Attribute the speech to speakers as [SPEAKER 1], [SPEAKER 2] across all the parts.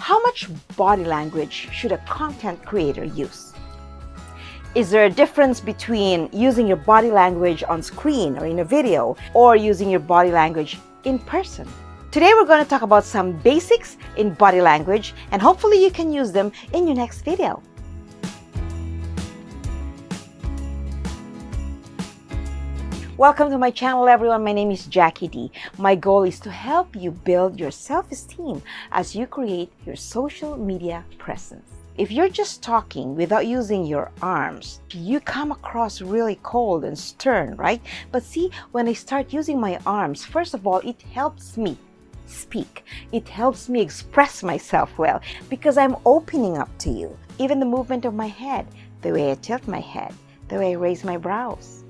[SPEAKER 1] How much body language should a content creator use? Is there a difference between using your body language on screen or in a video or using your body language in person? Today we're going to talk about some basics in body language, and hopefully you can use them in your next video. Welcome to my channel, everyone. My name is Jackie D. My goal is to help you build your self-esteem as you create your social media presence. If you're just talking without using your arms, you come across really cold and stern, right? But see, when I start using my arms, first of all, it helps me speak. It helps me express myself well because I'm opening up to you. Even the movement of my head, the way I tilt my head, the way I raise my brows.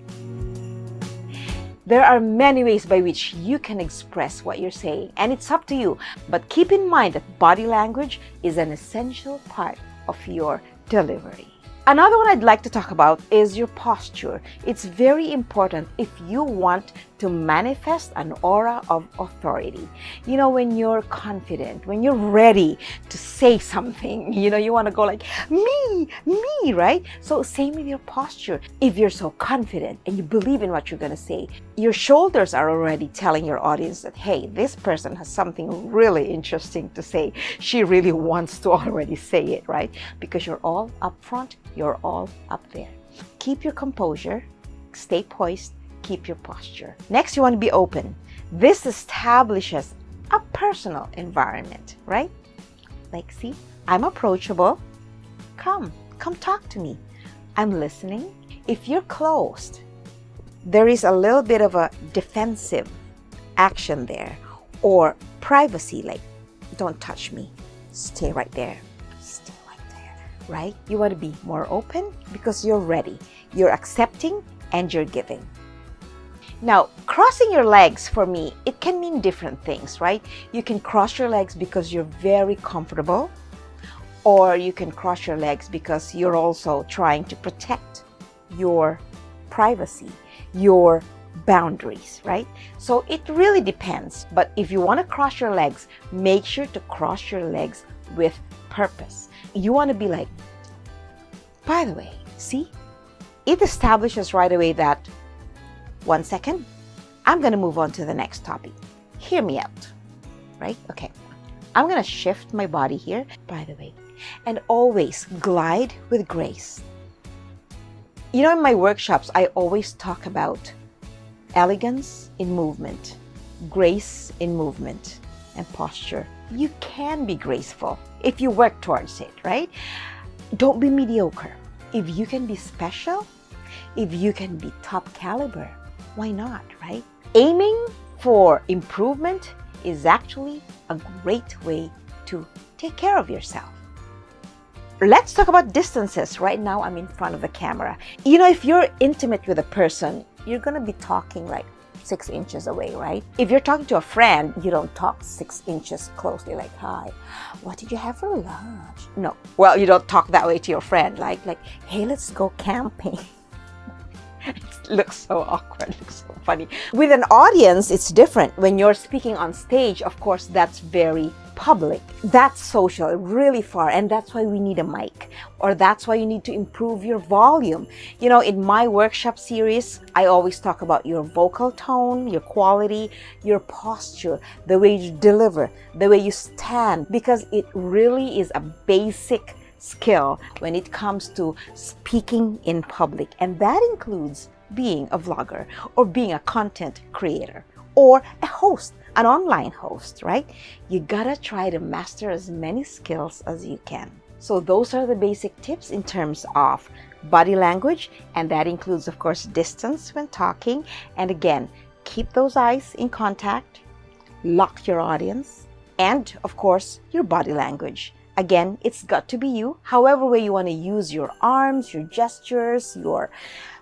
[SPEAKER 1] There are many ways by which you can express what you're saying, and it's up to you. But keep in mind that body language is an essential part of your delivery. Another one I'd like to talk about is your posture. It's very important if you want to manifest an aura of authority. You know, when you're confident, when you're ready to say something, you want to go like, me, right? So same with your posture. If you're so confident and you believe in what you're going to say, your shoulders are already telling your audience that, hey, this person has something really interesting to say. She really wants to already say it, right? Because you're all up front, you're all up there. Keep your composure, stay poised, keep your posture. Next, you want to be open. This establishes a personal environment, right? Like, see, I'm approachable. Come talk to me. I'm listening. If you're closed, there is a little bit of a defensive action there, or privacy, like, don't touch me. Stay right there. Stay right there, right? You want to be more open because you're ready. You're accepting and you're giving. Now, crossing your legs, for me, it can mean different things, right? You can cross your legs because you're very comfortable, or you can cross your legs because you're also trying to protect your privacy, your boundaries, right? So it really depends. But if you want to cross your legs, make sure to cross your legs with purpose. You want to be like, by the way, see? It establishes right away that, 1 second, I'm going to move on to the next topic. Hear me out, right? Okay, I'm going to shift my body here, by the way, and always glide with grace. In my workshops, I always talk about elegance in movement, grace in movement, and posture. You can be graceful if you work towards it, right? Don't be mediocre. If you can be special, if you can be top caliber, why not, right? Aiming for improvement is actually a great way to take care of yourself. Let's talk about distances. Right now, I'm in front of the camera. If you're intimate with a person, you're going to be talking like 6 inches away, right? If you're talking to a friend, you don't talk 6 inches closely, like, hi, what did you have for lunch? No. Well, you don't talk that way to your friend, like, hey, let's go camping. It looks so awkward, it looks so funny. With an audience, it's different. When you're speaking on stage, of course, that's very public. That's social, really far, and that's why we need a mic, or that's why you need to improve your volume. In my workshop series, I always talk about your vocal tone, your quality, your posture, the way you deliver, the way you stand, because it really is a basic skill when it comes to speaking in public, and that includes being a vlogger or being a content creator or a host, an online host, right? You gotta try to master as many skills as you can. So those are the basic tips in terms of body language, and that includes, of course, distance when talking, and again, keep those eyes in contact, lock your audience, and of course, your body language. Again, it's got to be you. However way you want to use your arms, your gestures, your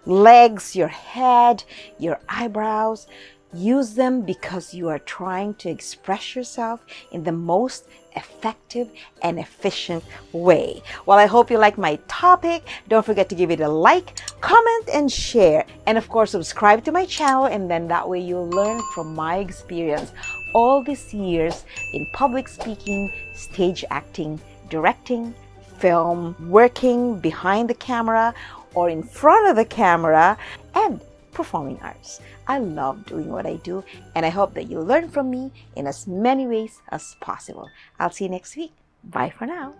[SPEAKER 1] legs, your head, your eyebrows, Use them because you are trying to express yourself in the most effective and efficient way. Well, I hope you like my topic. Don't forget to give it a like, comment, and share. And of course, subscribe to my channel, and then that way you'll learn from my experience all these years in public speaking, stage acting, directing, film, working behind the camera or in front of the camera, and performing arts. I love doing what I do, and I hope that you learn from me in as many ways as possible. I'll see you next week. Bye for now.